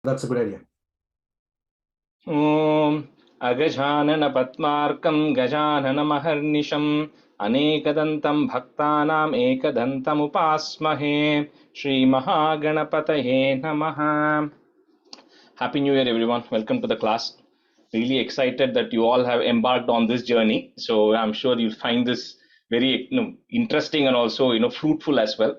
That's a good idea. Om Agajanana Patmarkam Gajanana Maharnisham Anekadantam Bhaktanam Ekadantam Upasmahe Shri Mahaganapataye Namaha. Happy New Year, everyone. Welcome to the class. Really excited that you all have embarked on this journey. So I'm sure you'll find this very interesting and also fruitful as well.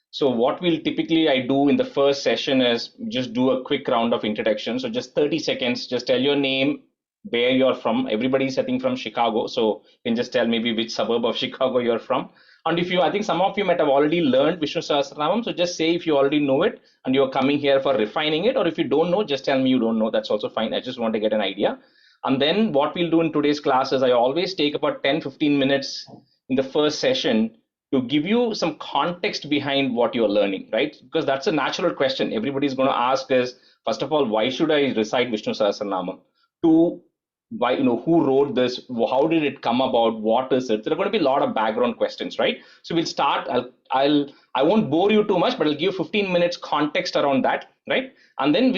So what we'll typically I do in the first session is just do a quick round of introduction. So just 30 seconds, just tell your name, where you're from. Everybody's I think from Chicago, so you can just tell maybe which suburb of Chicago you're from. And if you, I think some of you might have already learned Vishnu Sahasranamam, so just say if you already know it and you're coming here for refining it, or if you don't know, just tell me you don't know. That's also fine. I just want to get an idea. And then what we'll do in today's class is I always take about 10-15 minutes in the first session to give you some context behind what you're learning, right? Because that's a natural question everybody's going to ask is, first of all, why should I recite Vishnu Sahasranamam? Two, why, who wrote this? How did it come about? What is it? There are going to be a lot of background questions, right? So we'll start. I won't bore you too much, but I'll give 15 minutes context around that, right? And then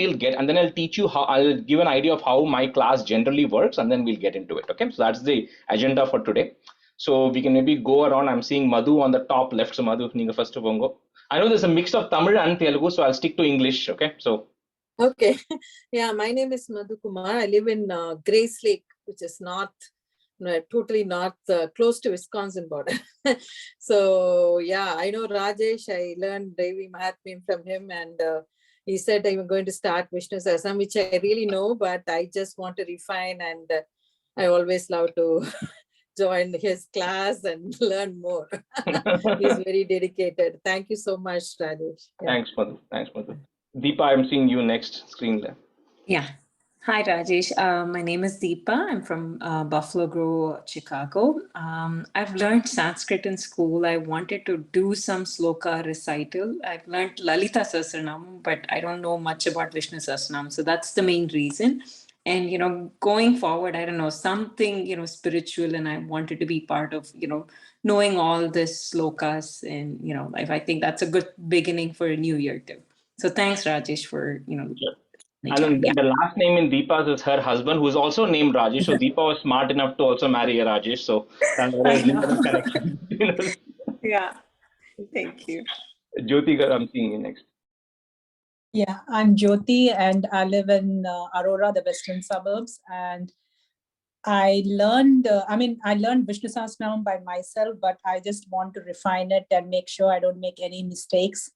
I'll teach you how, I'll give an idea of how my class generally works, and then we'll get into it. Okay, so that's the agenda for today. So we can maybe go around. I'm seeing Madhu on the top left. So Madhu, you first of all. I know there's a mix of Tamil and Telugu, so I'll stick to English. Okay, so. Okay. Yeah, my name is Madhu Kumar. I live in Grace Lake, which is totally north, close to Wisconsin border. So yeah, I know Rajesh. I learned Devi Mahatmyam from him, and he said I'm going to start Vishnu Sahasranamam, which I really know, but I just want to refine, and I always love to join his class and learn more. He's very dedicated. Thank you so much, Rajesh. Yeah. Thanks, Madhu. Thanks, Madhu. Deepa, I'm seeing you next screen there. Yeah. Hi, Rajesh. My name is Deepa. I'm from Buffalo Grove, Chicago. I've learned Sanskrit in school. I wanted to do some sloka recital. I've learned Lalita Sahasranamam, but I don't know much about Vishnu Sahasranamam. So that's the main reason. And, going forward, I don't know, something, spiritual, and I wanted to be part of, knowing all this slokas. And, I think that's a good beginning for a new year too. So thanks, Rajesh, for, Sure. And the last name in Deepa's is her husband, who is also named Rajesh. So Deepa was smart enough to also marry a Rajesh. So that's a connection. Yeah. Thank you. Jyoti, I'm seeing you next. Yeah, I'm Jyoti, and I live in Aurora, the western suburbs. And I learned, I learned Vishnu Sahasranamam by myself, but I just want to refine it and make sure I don't make any mistakes.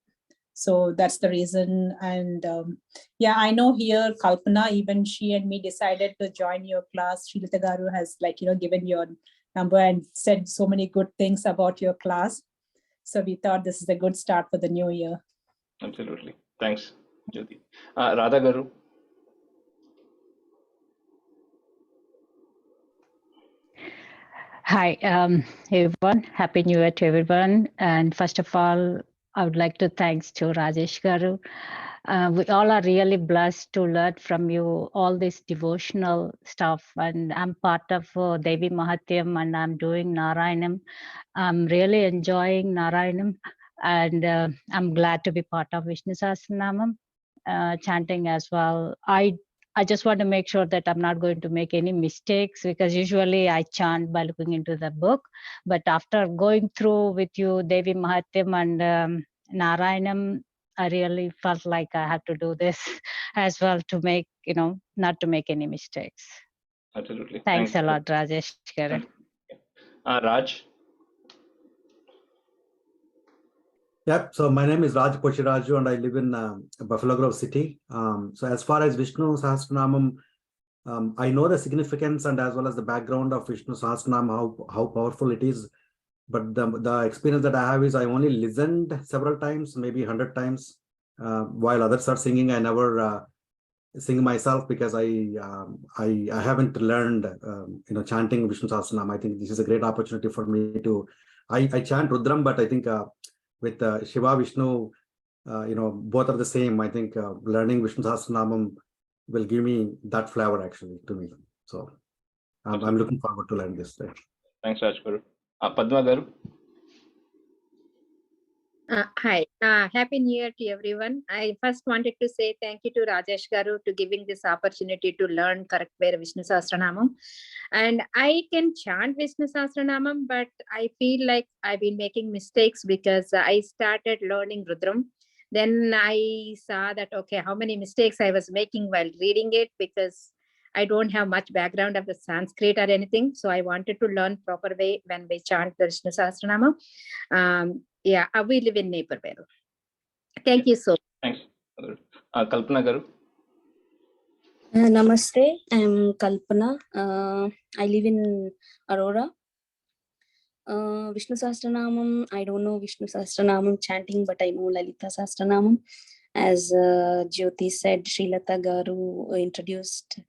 So that's the reason. And yeah, I know here, Kalpana, even she and me decided to join your class. Srilata Garu has given your number and said so many good things about your class. So we thought this is a good start for the new year. Absolutely. Thanks, Jyoti. Radha Garu. Hi, everyone. Happy New Year to everyone. And first of all, I would like to thanks to Rajesh Garu. We all are really blessed to learn from you all this devotional stuff. And I'm part of Devi Mahatmyam, and I'm doing Narayanam. I'm really enjoying Narayanam, and I'm glad to be part of Vishnu Sahasranamam chanting as well. I just want to make sure that I'm not going to make any mistakes, because usually I chant by looking into the book. But after going through with you Devi Mahatmyam and Narayanam, I really felt like I have to do this as well to make, not to make any mistakes. Absolutely. Thanks a lot, Rajesh Garu. Raj. Yeah, so my name is Raj Pochiraju, and I live in Buffalo Grove City. So as far as Vishnu Sahasranamam, I know the significance and as well as the background of Vishnu Sahasranamam, how powerful it is. But the experience that I have is I only listened several times, maybe 100 times. While others are singing, I never sing myself, because I haven't learned chanting Vishnu Sahasranamam. I think this is a great opportunity for me to. I chant Rudram, but I think with Shiva, Vishnu, both are the same. I think learning Vishnu Sahasranamam will give me that flavor actually to me. So I'm looking forward to learn this. Thanks, Raj Garu. Padma Garu. Hi, Happy New Year to everyone. I first wanted to say thank you to Rajesh Garu to giving this opportunity to learn correct way Vishnu Sahasranamam. And I can chant Vishnu Sahasranamam, but I feel like I've been making mistakes because I started learning Rudram. Then I saw that, okay, how many mistakes I was making while reading it because I don't have much background of the Sanskrit or anything. So I wanted to learn proper way when we chant the Vishnu Sahasranamam. Yeah, we live in Naperville. Thank you so much. Thanks. Kalpana Garu. Namaste, I'm Kalpana. I live in Aurora. Vishnu Sahasranamam, I don't know Vishnu Sahasranamam chanting, but I know Lalita Sahasranamam. As Jyoti said, Srilata Garu introduced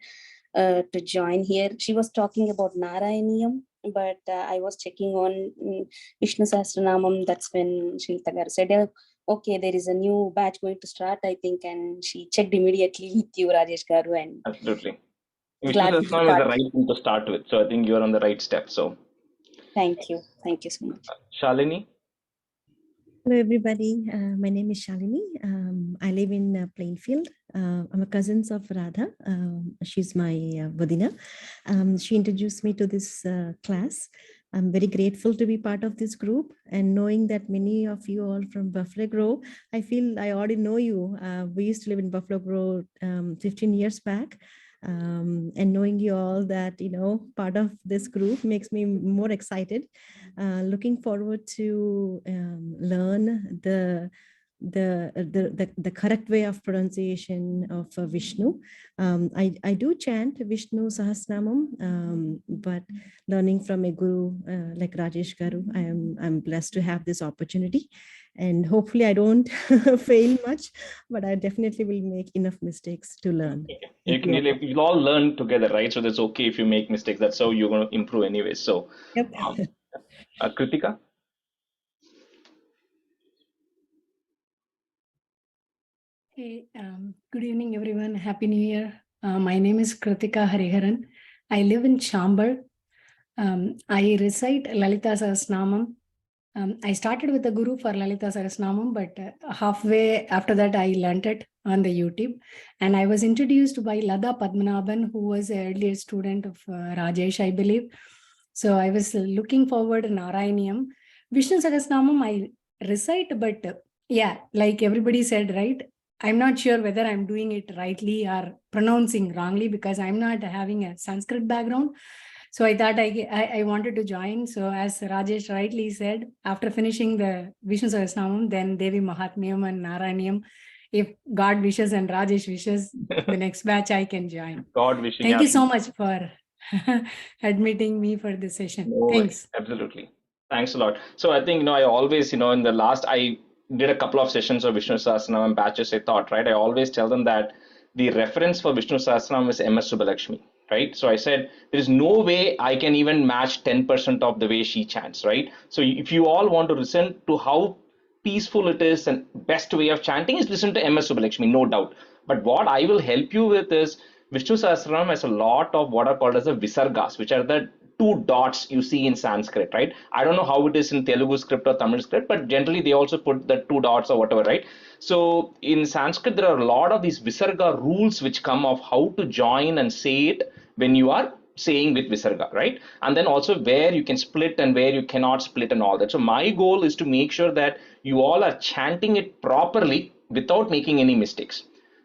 to join here. She was talking about Narayaniyam, but I was checking on Vishnu Sahasranamam. That's when Srilata Garu said, okay, there is a new batch going to start, I think, and she checked immediately with you, Rajesh Garu, and Absolutely. Vishnu glad to Sahasranam is the start. right thing to start with. So I think you're on the right step. So Thank you. Thank you so much. Shalini. Hello, everybody. My name is Shalini. I live in Plainfield. I'm a cousin of Radha. She's my Vadina. She introduced me to this class. I'm very grateful to be part of this group, and knowing that many of you all from Buffalo Grove, I feel I already know you. We used to live in Buffalo Grove 15 years back. And knowing you all that, part of this group makes me more excited. Looking forward to learn the correct way of pronunciation of Vishnu. I do chant Vishnu Sahasranamam, but learning from a guru like Rajesh Garu, I'm blessed to have this opportunity. And hopefully I don't fail much, but I definitely will make enough mistakes to learn. You'll all learn together, right? So that's okay if you make mistakes. That's how you're going to improve anyway. So, yep. Kritika. Hey, good evening, everyone. Happy New Year. My name is Kritika Hariharan. I live in Chambal. I recite Lalita Sahasranamam. I started with the guru for Lalita Sahasranamam, but halfway after that, I learnt it on the YouTube. And I was introduced by Lada Padmanabhan, who was an earlier student of Rajesh, I believe. So I was looking forward to Narayaniyam. Vishnu Sahasranamam, I recite, but yeah, like everybody said, right? I'm not sure whether I'm doing it rightly or pronouncing wrongly because I'm not having a Sanskrit background. So I thought I wanted to join. So as Rajesh rightly said, after finishing the Vishnu Sahasranamam, then Devi Mahatmyam and Narayaniyam, if God wishes and Rajesh wishes, the next batch I can join. God wishing. Thank you so much for admitting me for this session. No, thanks. Absolutely. Thanks a lot. So I think, I always, in the last, I did a couple of sessions of Vishnu Sahasranamam batches, I thought, right? I always tell them that the reference for Vishnu Sahasranamam is MS Subbalakshmi, right? So I said, there is no way I can even match 10% of the way she chants, right? So if you all want to listen to how peaceful it is and best way of chanting is listen to MS Subbalakshmi, no doubt. But what I will help you with is Vishnu Sahasranam has a lot of what are called as the visargas, which are the two dots you see in Sanskrit, right? I don't know how it is in Telugu script or Tamil script, but generally they also put the two dots or whatever, right? So in Sanskrit, there are a lot of these visarga rules which come of how to join and say it when you are saying with visarga, right? And then also where you can split and where you cannot split and all that. So my goal is to make sure that you all are chanting it properly without making any mistakes,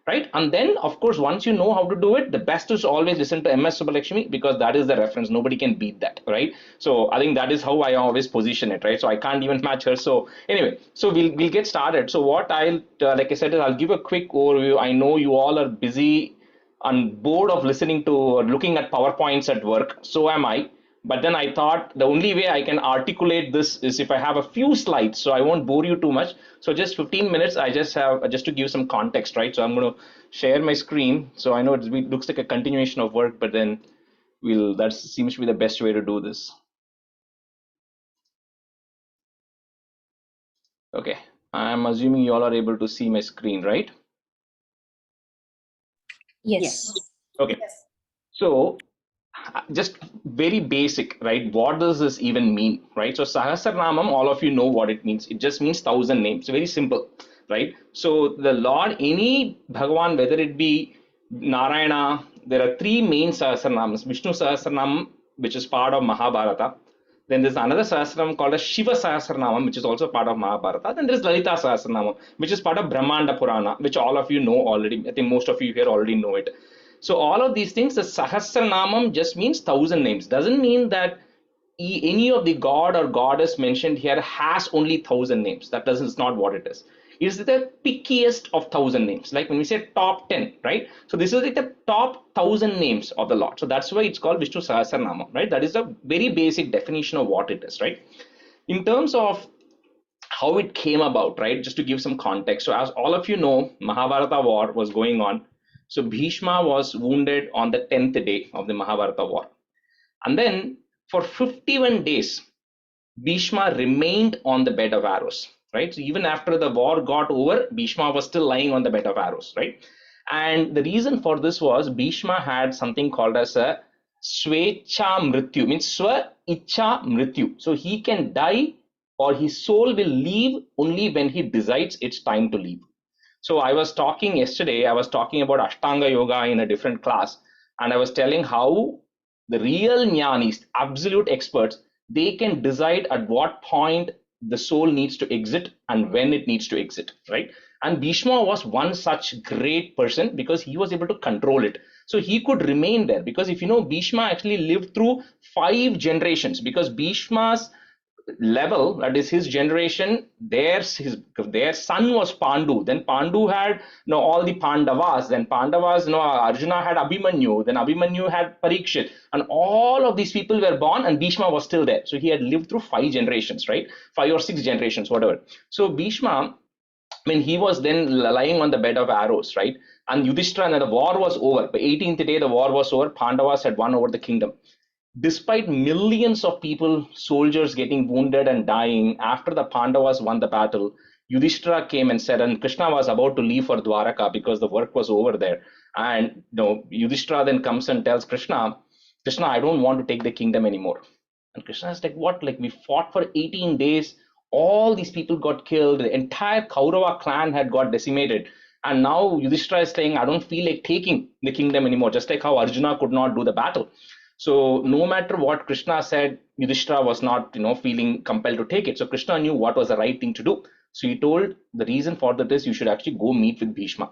right? And then of course once you know how to do it, the best is always listen to MS Subbalakshmi because that is the reference. Nobody can beat that, right? So I think that is how I always position it, right? So I can't even match her. So anyway, so we'll get started. So what I'll like I said is I'll give a quick overview. I know you all are busy and bored of listening to or looking at PowerPoints at work. So am I. But then I thought the only way I can articulate this is if I have a few slides, so I won't bore you too much. So just 15 minutes, I just have just to give some context, right? So I'm going to share my screen. So I know it looks like a continuation of work, but then that seems to be the best way to do this. Okay, I'm assuming you all are able to see my screen, right? Yes. Okay. So just very basic, right? What does this even mean, right? So Sahasranamam, all of you know what it means. It just means 1,000 names. Very simple, right? So the Lord, any Bhagavan, whether it be Narayana, there are three main Sahasranamams. Vishnu Sahasranamam, which is part of Mahabharata. Then there's another Sahasranam called as Shiva Sahasranamam, which is also part of Mahabharata. Then there's Lalita Sahasranamam, which is part of Brahmanda Purana, which all of you know already. I think most of you here already know it. So all of these things, the Sahasranamam just means 1,000 names. Doesn't mean that any of the god or goddess mentioned here has only 1,000 names. It's not what it is. It is the pickiest of 1,000 names. Like when we say top 10, right? So this is like the top 1,000 names of the Lord. So that's why it's called Vishnu Sahasranamam, right? That is a very basic definition of what it is, right? In terms of how it came about, right? Just to give some context. So as all of you know, Mahabharata war was going on. So Bhishma was wounded on the 10th day of the Mahabharata war. And then for 51 days, Bhishma remained on the bed of arrows, right? So even after the war got over, Bhishma was still lying on the bed of arrows, right? And the reason for this was Bhishma had something called as a Svecha Mrityu, means Swa Icha Mrityu. So he can die or his soul will leave only when he decides it's time to leave. So I was talking yesterday, I was talking about Ashtanga Yoga in a different class, and I was telling how the real jnanis, absolute experts, they can decide at what point the soul needs to exit and when it needs to exit, right? And Bhishma was one such great person because he was able to control it. So he could remain there because if you know, Bhishma actually lived through 5 generations because Bhishma's level, that is his generation, their son was Pandu. Then Pandu had all the Pandavas. Then Pandavas, Arjuna had Abhimanyu. Then Abhimanyu had Parikshit. And all of these people were born and Bhishma was still there. So he had lived through 5 generations, right? 5 or 6 generations, whatever. So Bhishma, he was then lying on the bed of arrows, right? And Yudhisthira, and the war was over. By 18th day, the war was over. Pandavas had won over the kingdom. Despite millions of people, soldiers getting wounded and dying, after the Pandavas won the battle, Yudhisthira came and said, and Krishna was about to leave for Dwaraka because the work was over there. And Yudhisthira then comes and tells Krishna, I don't want to take the kingdom anymore. And Krishna is like, what? Like we fought for 18 days, all these people got killed, the entire Kaurava clan had got decimated. And now Yudhisthira is saying, I don't feel like taking the kingdom anymore, just like how Arjuna could not do the battle. So no matter what Krishna said, Yudhisthira was not, feeling compelled to take it. So Krishna knew what was the right thing to do. So he told the reason for that is you should actually go meet with Bhishma.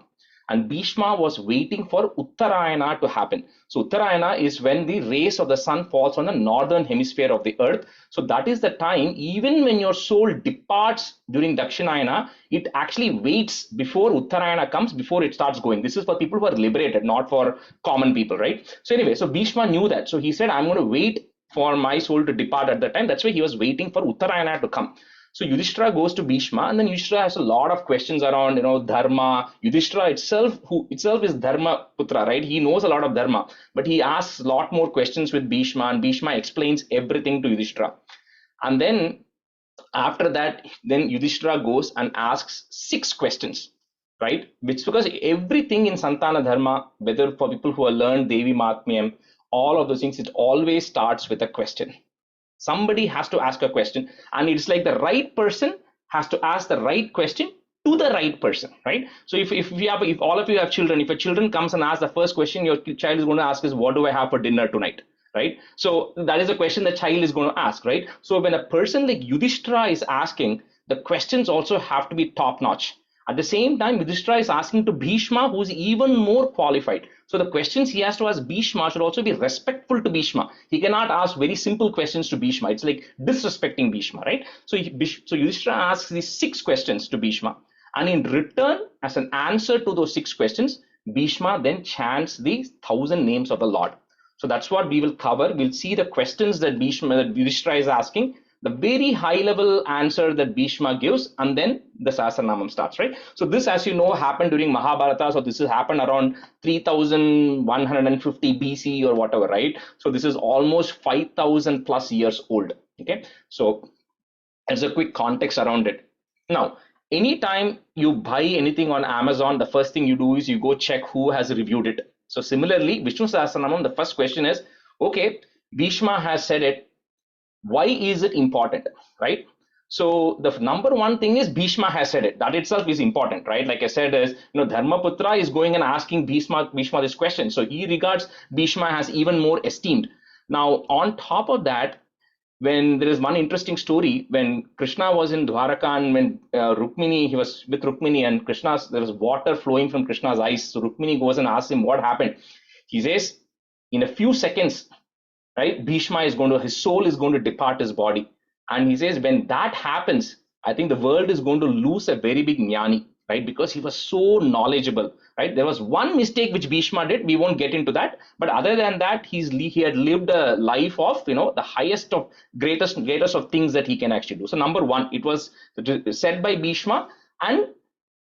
And Bhishma was waiting for Uttarayana to happen. So Uttarayana is when the rays of the sun falls on the northern hemisphere of the earth. So that is the time, even when your soul departs during Dakshinayana, it actually waits before Uttarayana comes, before it starts going. This is for people who are liberated, not for common people, right? So anyway, so Bhishma knew that. So he said, I'm going to wait for my soul to depart at that time. That's why he was waiting for Uttarayana to come. So Yudhisthira goes to Bhishma, and then Yudhisthira has a lot of questions around, dharma. Yudhisthira who itself is Dharma Putra, right? He knows a lot of dharma, but he asks a lot more questions with Bhishma, and Bhishma explains everything to Yudhisthira. And then after that, then Yudhisthira goes and asks 6 questions, right? Which because everything in Santana Dharma, whether for people who have learned Devi Mahatmyam, all of those things, it always starts with a question. Somebody has to ask a question, and it's like the right person has to ask the right question to the right person, right? So if all of you have children, if a children comes and asks the first question your child is going to ask is, what do I have for dinner tonight, right? So that is a question the child is going to ask, right? So when a person like Yudhisthira is asking, the questions also have to be top notch. At the same time, Yudhisthira is asking to Bhishma, who is even more qualified. So the questions he has to ask Bhishma should also be respectful to Bhishma. He cannot ask very simple questions to Bhishma. It's like disrespecting Bhishma, right? So Yudhisthira asks these 6 questions to Bhishma. And in return, as an answer to those 6 questions, Bhishma then chants the 1,000 names of the Lord. So that's what we will cover. We'll see the questions that Yudhisthira is asking, the very high level answer that Bhishma gives, and then the Sahasranamam starts, right? So this, as you know, happened during Mahabharata. So this has happened around 3150 BC or whatever, right? So this is almost 5,000 plus years old. Okay, so there's a quick context around it. Now, anytime you buy anything on Amazon, the first thing you do is you go check who has reviewed it. So similarly, Vishnu Sahasranamam, the first question is, okay, Bhishma has said it. Why is it important, right? So the number one thing is Bhishma has said it. That itself is important, right? Like I said, is Dharmaputra is going and asking Bhishma this question. So he regards Bhishma as even more esteemed. Now, on top of that, when there is one interesting story, when Krishna was in Dwaraka and when Rukmini, he was with Rukmini and there was water flowing from Krishna's eyes. So Rukmini goes and asks him what happened. He says, in a few seconds, right, Bhishma his soul is going to depart his body. And he says, when that happens, I think the world is going to lose a very big jnani, right? Because he was so knowledgeable, right? There was one mistake which Bhishma did. We won't get into that. But other than that, he had lived a life of, the highest of greatest of things that he can actually do. So number one, it was said by Bhishma, and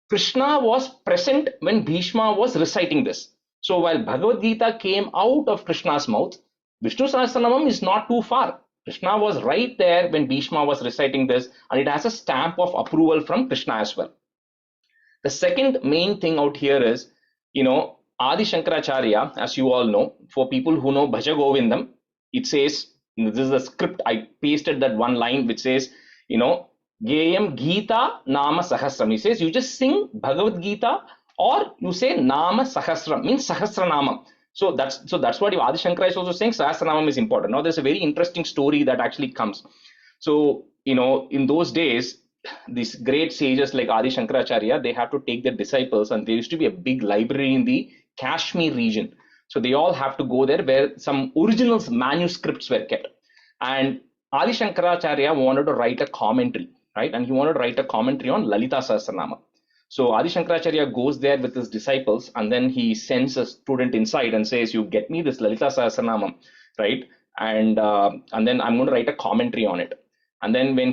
Krishna was present when Bhishma was reciting this. So while Bhagavad Gita came out of Krishna's mouth, Vishnu Sahasranamam is not too far. Krishna was right there when Bhishma was reciting this, and it has a stamp of approval from Krishna as well. The second main thing out here is, Adi Shankaracharya, as you all know, for people who know Bhaja Govindam, it says, this is the script, I pasted that one line which says, Geyam Gita Nama Sahasram. He says, you just sing Bhagavad Gita, or you say Nama Sahasram, means Sahasranamam. So that's what Adi Shankara is also saying. Sahasranamam is important. Now there's a very interesting story that actually comes. So, in those days, these great sages like Adi Shankaracharya, they have to take their disciples, and there used to be a big library in the Kashmir region. So they all have to go there where some original manuscripts were kept. And Adi Shankaracharya wanted to write a commentary, right? And he wanted to write a commentary on Lalita Sahasranamam. So Adi Shankaracharya goes there with his disciples, and then he sends a student inside and says, you get me this Lalita Sahasranamam, right? And then I'm going to write a commentary on it. And then when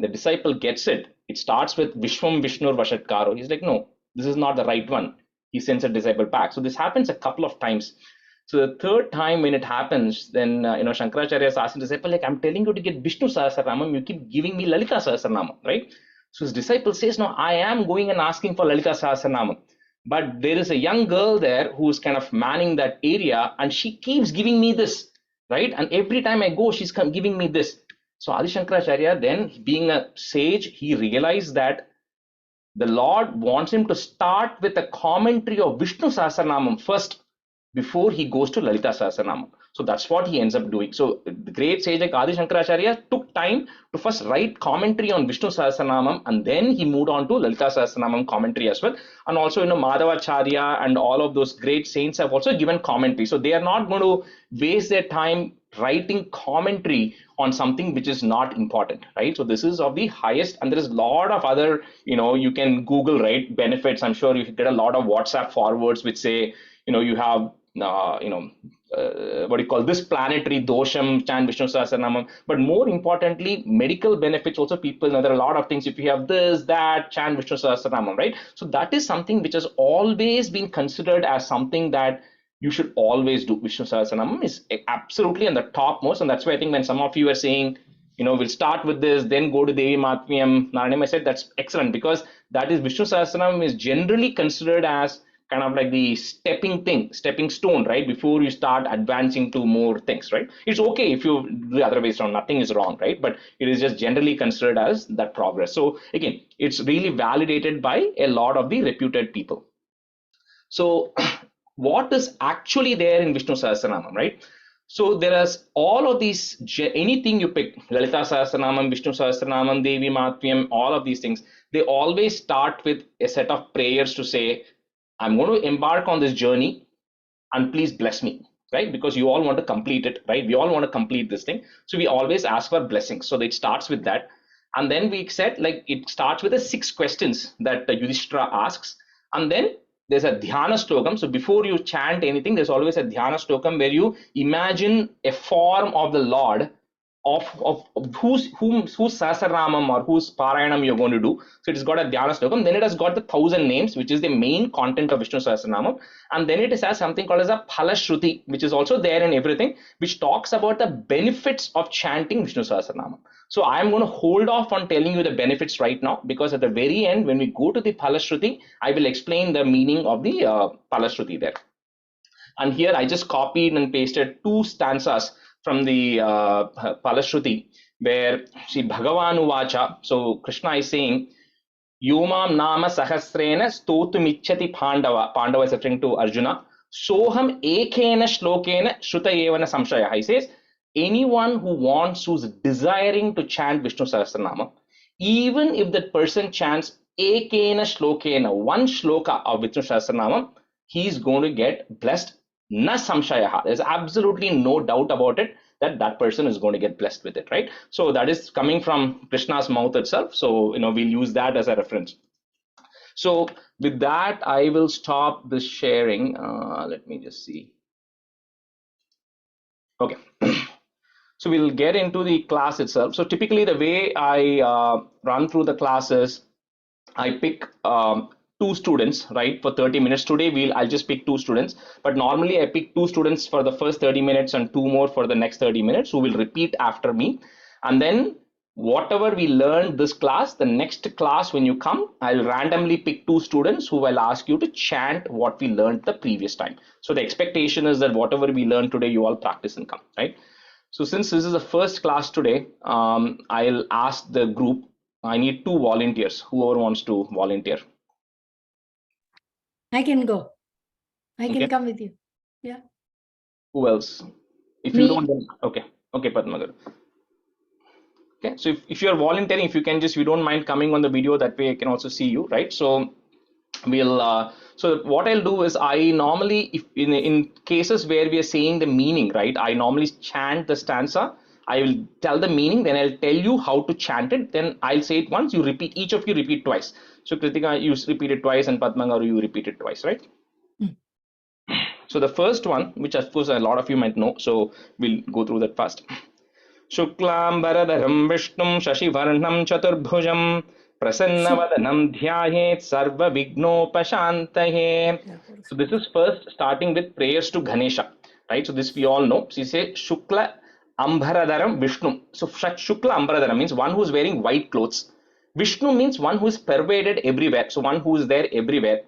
the disciple gets it, it starts with Vishwam Vishnur Vashatkaro. He's like, no, this is not the right one. He sends a disciple back. So this happens a couple of times. So the third time when it happens, then Shankaracharya is asking the disciple, like, I'm telling you to get Vishnu Sahasranamam, you keep giving me Lalita Sahasranamam, right? So his disciple says, no, I am going and asking for Lalita Sahasranamam. But there is a young girl there who's kind of manning that area, and she keeps giving me this, right? And every time I go, she's giving me this. So Adi Shankaracharya, then being a sage, he realized that the Lord wants him to start with a commentary of Vishnu Sahasranamam first before he goes to Lalita Sahasranamam. So that's what he ends up doing. So the great sage like Adi Shankaracharya took time to first write commentary on Vishnu Sahasranamam, and then he moved on to Lalita Sahasranamam commentary as well. And also, Madhavacharya and all of those great saints have also given commentary. So they are not going to waste their time writing commentary on something which is not important, right? So this is of the highest, and there is a lot of other, you can Google, right, benefits. I'm sure you get a lot of WhatsApp forwards which say, you have, what do you call this planetary dosham, chant Vishnu Sahasranamam. But more importantly, medical benefits also. People know there are a lot of things. If you have this, that, chant Vishnu Sahasranamam, right? So that is something which has always been considered as something that you should always do. Vishnu Sahasranamam is absolutely on the topmost, and that's why I think when some of you are saying, we'll start with this, then go to Devi Matmyam, Narayanam, I said that's excellent, because that is Vishnu Sahasranamam is generally considered as kind of like the stepping stone, right? Before you start advancing to more things, right? It's okay if you do the other way around, nothing is wrong, right? But it is just generally considered as that progress. So again, it's really validated by a lot of the reputed people. So what is actually there in Vishnu Sahasranamam, right? So there is all of these, anything you pick, Lalita Sahasranamam, Vishnu Sahasranamam, Devi Matmyam, all of these things, they always start with a set of prayers to say, I'm going to embark on this journey and please bless me, right? Because you all want to complete it, right? We all want to complete this thing. So we always ask for blessings. So it starts with that. And then we said, like, it starts with the 6 questions that the Yudhisthira asks. And then there's a dhyana stokam. So before you chant anything, there's always a dhyana stokam where you imagine a form of the Lord of whose Sahasranamam or whose Parayanam you're going to do. So it's got a dhyana stokam. Then it has got the 1000 names, which is the main content of Vishnu Sahasranamam. And then it has something called as a Phalashruti, which is also there in everything, which talks about the benefits of chanting Vishnu Sahasranamam. So I'm going to hold off on telling you the benefits right now, because at the very end, when we go to the Phalashruti, I will explain the meaning of the Phalashruti there. And here I just copied and pasted 2 stanzas from the Palashruti, where Sri Bhagavan Uvacha, so Krishna is saying, Yomam Nama Sahasrena Stotumichati Pandava. Pandava is referring to Arjuna. Soham Ekena Shlokena Shruta Evana Samshaya. He says, anyone who's desiring to chant Vishnu Sahasranama, even if that person chants Ekena Shlokena, 1 shloka of Vishnu Sahasranama, he is going to get blessed. Na Samshaya. There's absolutely no doubt about it that person is going to get blessed with it, right? So that is coming from Krishna's mouth itself. So, we'll use that as a reference. So with that, I will stop this sharing. Let me just see. Okay. So we'll get into the class itself. So typically the way I run through the classes, I pick 2 students, right, for 30 minutes. Today I'll just pick 2 students, but normally I pick 2 students for the first 30 minutes and 2 more for the next 30 minutes who will repeat after me. And then whatever we learned this class, the next class when you come, I'll randomly pick 2 students who will ask you to chant what we learned the previous time. So the expectation is that whatever we learn today, you all practice and come, right? So since this is the first class today, I'll ask the group, I need 2 volunteers, whoever wants to volunteer. I can go. I can Okay. come with you. Yeah. Who else? If Me. you don't, then okay. Okay, Padma. Okay, so if you're volunteering, if you can just, you don't mind coming on the video, that way I can also see you, right? So we'll, so what I'll do is I normally, if in cases where we are saying the meaning, right, I normally chant the stanza. I will tell the meaning, then I'll tell you how to chant it. Then I'll say it once, you repeat, each of you repeat twice. So Kritika, you repeat it twice, and Padmangaru, you repeat it twice, right? So the first one, which of course a lot of you might know, so we'll go through that fast. Shuklam Bharadaram Vishnum Shashivarnam Chaturbhujam Prasannavadanam Dhyayet Sarva Vignopashantahe. So this is first starting with prayers to Ganesha, right? So this we all know. So you say Shukla Ambharadaram Vishnu. So Shukla Ambharadaram means one who is wearing white clothes. Vishnu means one who is pervaded everywhere. So one who is there everywhere.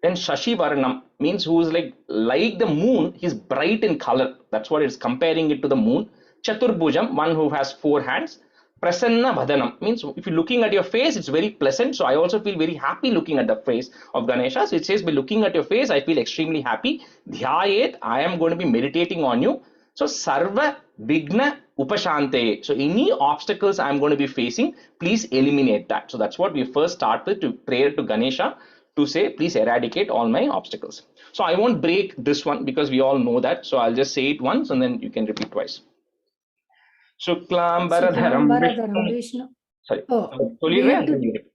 Then Shashi Varnam means who is like the moon, he's bright in color. That's what it's comparing it to the moon. Chaturbhujam, one who has 4 hands. Prasanna Vadanam means if you're looking at your face, it's very pleasant. So I also feel very happy looking at the face of Ganesha. So it says by looking at your face, I feel extremely happy. Dhyayet, I am going to be meditating on you. So Sarva Vigna Upashante. So any obstacles I'm going to be facing, please eliminate that. So that's what we first start with, to prayer to Ganesha, to say, please eradicate all my obstacles. So I won't break this one because we all know that. So I'll just say it once and then you can repeat twice. Shuklam Bharadharam Vishnu. Sorry. Oh,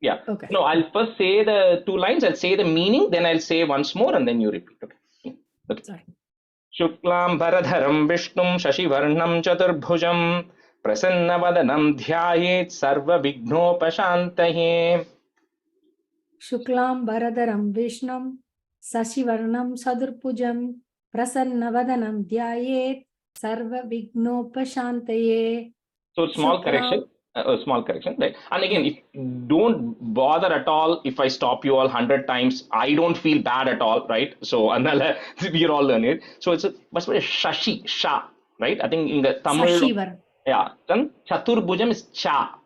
yeah. Okay. No, I'll first say the 2 lines. I'll say the meaning, then I'll say once more, and then you repeat. Okay. Sorry. Shuklam Bharadharam Vishnum Shashivarnam Chaturbhujam Prasannavadanam Dhyayet Sarva Vignopashantahe. Shuklam Bharadaram Vishnam Sasivarnam Sadurpujam Prasannavadanam Dhyayet Sarva Vignopashantaye. So small correction, right? And again, if don't bother at all if I stop you all 100 times, I don't feel bad at all, right? So we're all learning it. So it's a Shashi, Sha, right? I think in the Tamil, Sashivar. Yeah, then Chaturbhujam is Cha.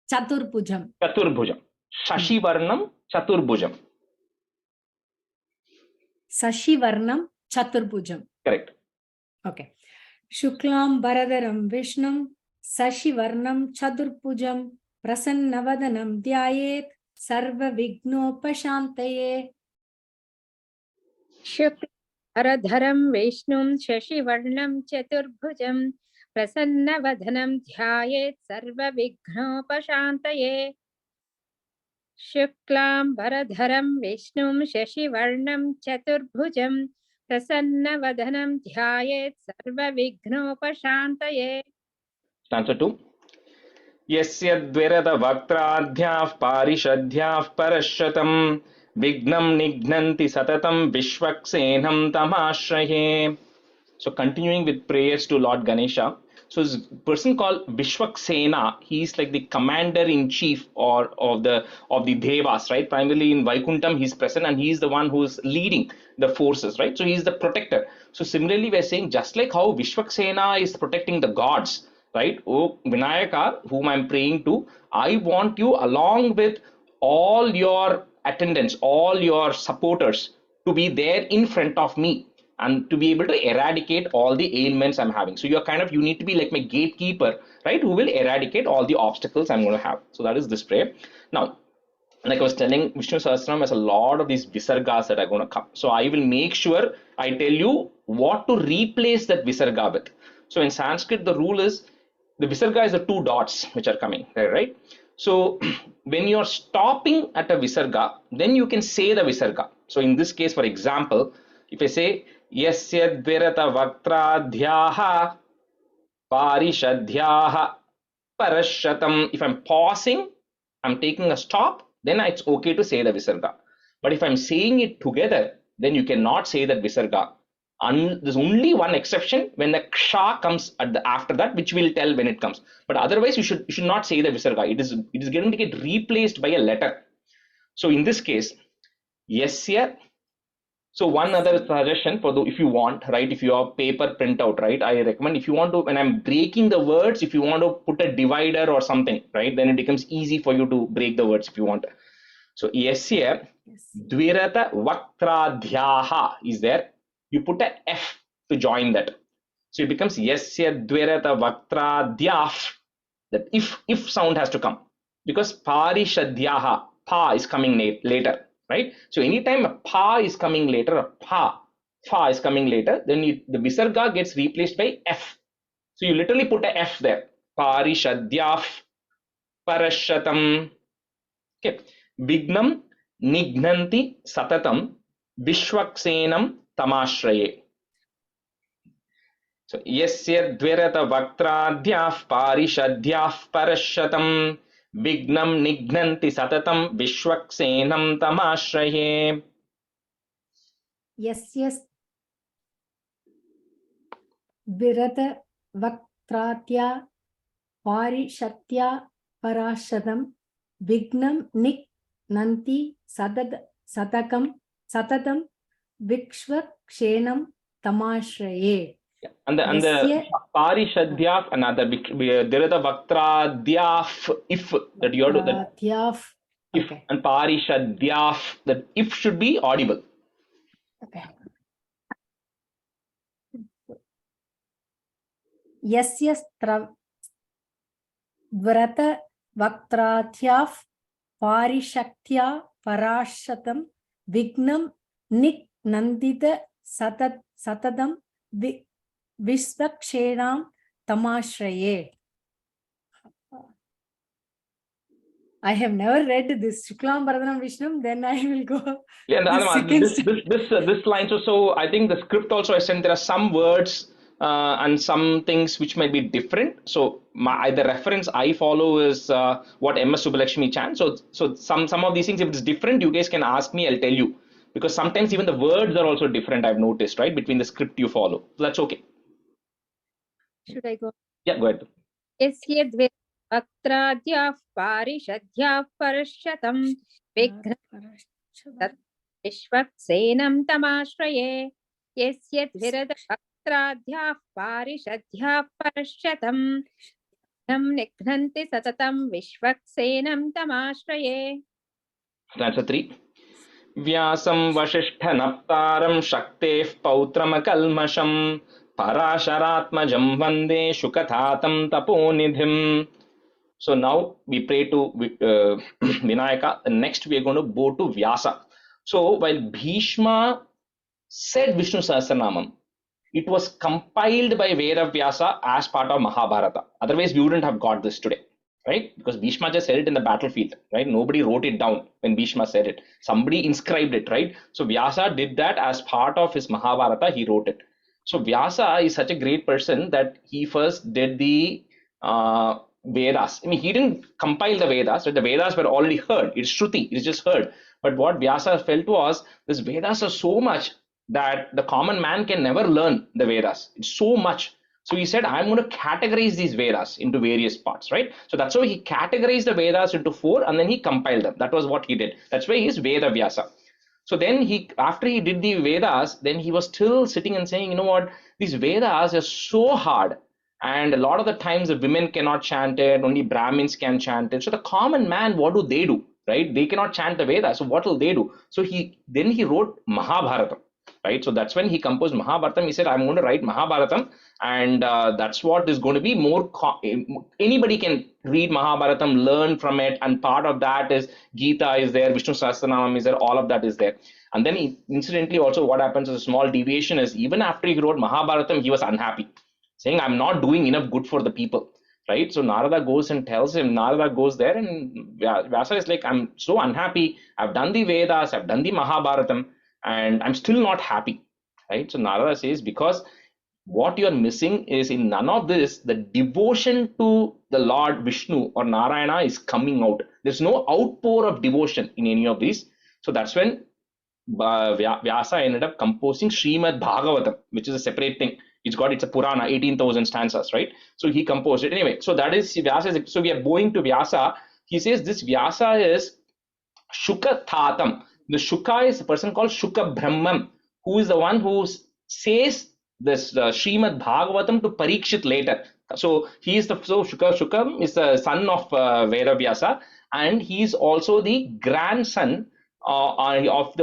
Chaturbhujam. Shashivarnam Chaturbhujam. Sashivarnam Chaturbhujam. Correct. Okay. Shuklam Bharadaram Vishnam Sashivarnam Chaturbhujam Prasannavadanam Dhyayet Sarva Vignopashantaye. Shukladharam Vishnum Shashivarnam Chaturbhujam Prasannavadanam Dhyayet Sarva Vignopashantaye. Shuklam Bharadharam Vishnum Shashivarnam Chaturbhujam Prasannavadanam Dhyayet Sarva Vignopashantaye. Stanza 2. Yasya dvirada vaktradhyah parishadhyah parashratam vignam nignanti satatam vishwaksenam tamashrahe. So continuing with prayers to Lord Ganesha. So this person called Vishwaksena, he's like the commander-in-chief of the Devas, right? Primarily in Vaikuntham, he's present and he's the one who's leading the forces, right? So he's the protector. So similarly, we're saying just like how Vishwaksena is protecting the gods, right? Oh, Vinayaka, whom I'm praying to, I want you along with all your attendants, all your supporters to be there in front of me and to be able to eradicate all the ailments I'm having. So you're kind of, you need to be like my gatekeeper, right? Who will eradicate all the obstacles I'm going to have. So that is this prayer. Now, like I was telling, Vishnu Sahasranam has a lot of these visargas that are going to come. So I will make sure I tell you what to replace that visarga with. So in Sanskrit, the rule is the visarga is the two dots which are coming there, right? So when you're stopping at a visarga, then you can say the visarga. So in this case, for example, if I say yasya dvirata vaktradhyaha parishadhyaha parashatam, if I'm pausing, I'm taking a stop, then it's okay to say the visarga. But if I'm saying it together, then you cannot say that visarga. There's only one exception when the ksha comes at the after that, which we'll tell when it comes. But otherwise, you should not say the visarga. It is going to get replaced by a letter. So in this case, yasya. So one other suggestion for the, if you want, right, if you have paper printout, right, I recommend if you want to, when I'm breaking the words, if you want to put a divider or something, right, then it becomes easy for you to break the words if you want. So yasya dvirata vaktradhyaha is there. You put a F to join that. So it becomes yasya dvirata vaktradhyaf. That if sound has to come, because parishadhyaha, pa is coming later. Right? So anytime a pa is coming later, a fa is coming later, then the visarga gets replaced by F. So you literally put a F there. Parishadhyaf parashatam. Okay. Vignam nignanti satatam vishwaksenam tamashraye. So yasya dvirata vaktradhyaf parishadhyaf parashatam Vignam nignanti satatam vishwaksenam tamashraye. Yes. Virata vaktratya parishatya parashadam Vignam nignanti satatam vikshvakshenam tamashraye. And the parishadhyaf, another dirata vaktradhyaf, if that you have to that if okay. And parishadhyaf, that if should be audible. Okay. Yasya vrata vaktradhyaf parishaktya parashatam vignam nignandita satadam Vishwakshenam tamashraye. I have never read this Shuklam Bharadhanam Vishnum, then I will go. Yeah, this line. So I think the script also I sent, there are some words and some things which might be different. So the reference I follow is what MS Subbalakshmi chants. So some of these things, if it's different, you guys can ask me, I'll tell you. Because sometimes even the words are also different, I've noticed, right, between the script you follow. So that's okay. Should I go? Yeah, go ahead. Yasya vaktradhyaf parishadhyaf parashatam vishwaksenam tamashraye. Yasya dvirata vaktradhyaf parishadhyaf parashatam nignanti satatam vishwaksenam tamashraye. Stanza 3. Vyasam Vasishtha Naptaram Shakteh Pautramakalmasham Parasharatmajam Vande Shukathatam Taponidhim. So now we pray to Vinayaka. Next we are going to go to Vyasa. So while Bhishma said Vishnu Sahasranamam, it was compiled by Veda Vyasa as part of Mahabharata. Otherwise we wouldn't have got this today. Right? Because Bhishma just said it in the battlefield, right? Nobody wrote it down when Bhishma said it. Somebody inscribed it, right? So Vyasa did that as part of his Mahabharata, he wrote it. So Vyasa is such a great person that he first did the Vedas. I mean, he didn't compile the Vedas, but the Vedas were already heard. It's Shruti, it's just heard. But what Vyasa felt was, this Vedas are so much that the common man can never learn the Vedas. It's so much. So he said, I'm going to categorize these Vedas into various parts, right? So that's why he categorized the Vedas into 4 and then he compiled them. That was what he did. That's why he is Veda Vyasa. So then after he did the Vedas, then he was still sitting and saying, you know what, these Vedas are so hard. And a lot of the times the women cannot chant it, only Brahmins can chant it. So the common man, what do? Right? They cannot chant the Vedas. So what will they do? So he wrote Mahabharatam. Right? So that's when he composed Mahabharatam. He said, I'm going to write Mahabharatam. And that's what is going to be more, anybody can read Mahabharatam, learn from it. And part of that is Gita is there, Vishnu Sahasranamam is there, all of that is there. And then incidentally also what happens is a small deviation is even after he wrote Mahabharatam, he was unhappy, saying, I'm not doing enough good for the people. Right? So Narada goes and tells him, Narada goes there and Vyasa is like, I'm so unhappy. I've done the Vedas, I've done the Mahabharatam, and I'm still not happy. Right? So Narada says, because what you're missing is in none of this, the devotion to the Lord Vishnu or Narayana is coming out. There's no outpour of devotion in any of these. So that's when Vyasa ended up composing Srimad Bhagavatam, which is a separate thing. It's a Purana, 18,000 stanzas, right? So he composed it. Anyway, so that is Vyasa. So we are going to Vyasa. He says this Vyasa is Shuka Thatam. The Shuka is a person called Shuka Brahman, who is the one who says this Srimad Bhagavatam to Parikshit later. So he is Shuka is the son of Veda Vyasa, and he is also the grandson of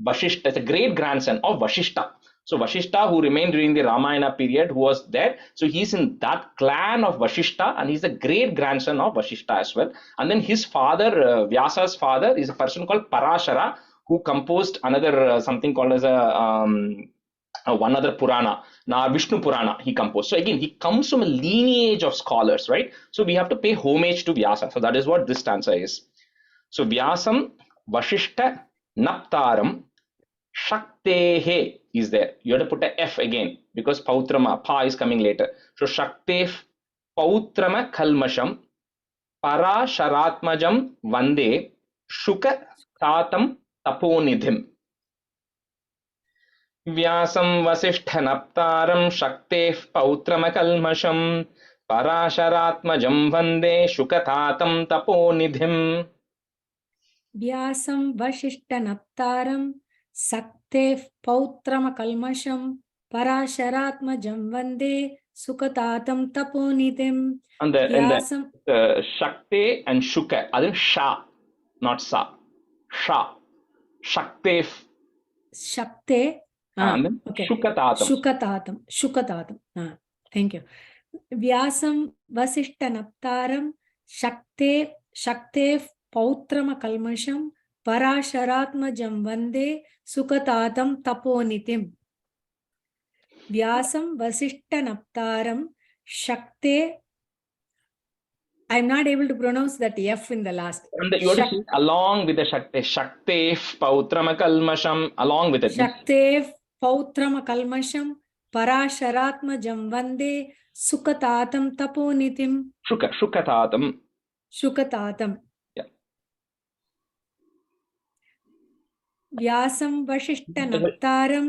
Vashishta. It's a great grandson of Vashishta. So Vashishta, who remained during the Ramayana period, who was there. So he's in that clan of Vashishta, and he's the great grandson of Vashishta as well. And then his father, Vyasa's father, is a person called Parashara, who composed another something called as one other Purana, Vishnu Purana he composed. So again, he comes from a lineage of scholars, right? So we have to pay homage to Vyasa. So that is what this stanza is. So Vyasam Vashishta Naptaram Shaktehe is there. You have to put a F again because Pautrama, Pa is coming later. So Shakteh Pautrama Kalmasham Parasharatmajam Vande Shuka Tatam Taponidhim. Vyasam Vasishthanaptaram Shakteh Pautramakalmasham Parasharatmajam Vande Shukatatam Taponidhim. Vyasam Vasishtanaptaram Sakte Pautramakalmasham Parasharatmajam Vande Sukatatam Taponidhim. And the Shakte and Shuka, that is Sha, not Sa. Sha. Shakte. Shakte. Okay. Shukatatam. Thank you. Vyasam Vasishtanaptaram Shakte Pautramakalmasham Parasharatmajam Vande Sukatatam Taponitim. Vyasam Vasishtanaptaram Shakte. I'm not able to pronounce that F in the last. And you have to sing along with the Shakte. Shakte Pautramakalmasham, along with it. Shakte Pautramakalmasham Parasharatmajam Vande Sukatatam Taponitim. Shukatatam. Yeah. Vyasam Vasishtanaptaram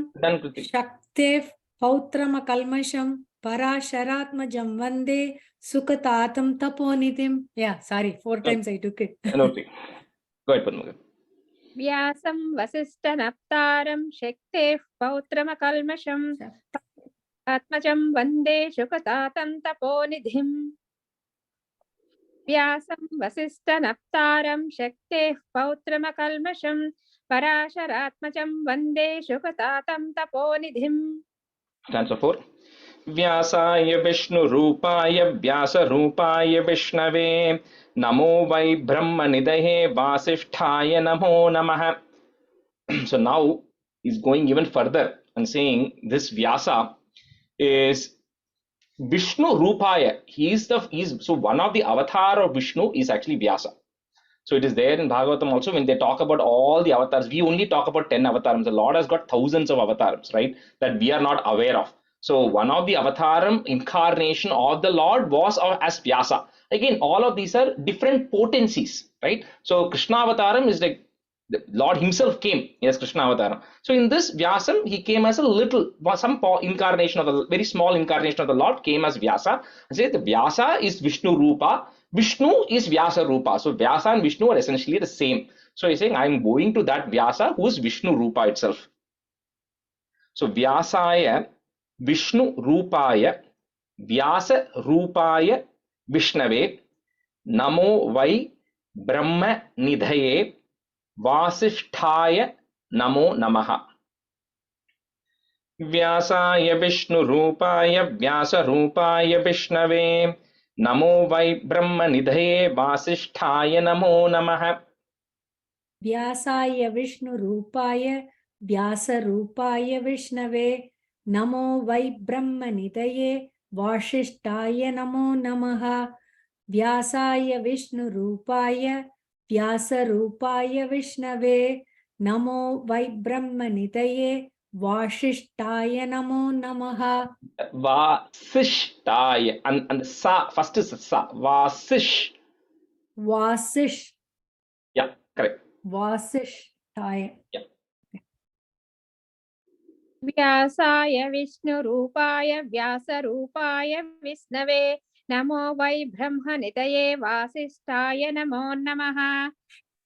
Shakte Pautramakalmasham Parasharatmajam Vande Sukatatam Taponitim. Yeah, sorry, 4 times I took it. Okay. Go ahead, Padma. Vyasam Vasishtanaptaram Shakte Pautramakalmasham Atmajam Vande Shukatatam Taponidhim. Vyasam Vasishtanaptaram Shakte Pautramakalmasham Parasharatmajam Vande Shukatatam Taponidhim. Stanza 4. Vyasaya Vishnu Rupaya Vyasa Rupaya Vishnave Namo Vai Brahma Nidahe Vasishthaya Namo Namaha. So now he's going even further and saying this Vyasa is Vishnu Rupaya. So one of the avatar of Vishnu is actually Vyasa. So it is there in Bhagavatam also when they talk about all the avatars. We only talk about 10 avatars. The Lord has got thousands of avatars, right? That we are not aware of. So one of the avataram incarnation of the Lord was as Vyasa. Again, all of these are different potencies, right? So Krishna avataram is like The Lord himself came as Krishna Avatar. So in this Vyasam, he came as a little, some incarnation of the very small incarnation of the Lord came as Vyasa. And say the Vyasa is Vishnu Rupa, Vishnu is Vyasa Rupa. So Vyasa and Vishnu are essentially the same. So he's saying, I'm going to that Vyasa who is Vishnu Rupa itself. So Vyasaya Vishnu Rupaya Vyasa Rupaya Vishnave Namo Vai Brahma Nidhaye Vasishthaya Namo Namaha. Vyasaya Vishnu Rupaya Vyasa Rupaya Vishnave Namo Vai Brahma Nidhaye Vasishthaya Namo Namaha. Vyasaya Vishnu Rupaya Vyasa Rupaya Vishnave Namo Vai Brahma Nitaye Vashishtaya Namo Namaha. Vyasaya Vishnu Rupaya Vyasa Rupaya Vishnave Namo Vai Brahma Nitaye Vashishtaya Namo Namaha. Vasishtaya and sa first is sa Vasish. Vasish. Yeah, correct. Vasishtaya. Yeah. व्यासाय विष्णुरूपाय व्यासरूपाय विष्णवे नमो वै ब्रह्मनिधये वासिष्ठाय नमो नमः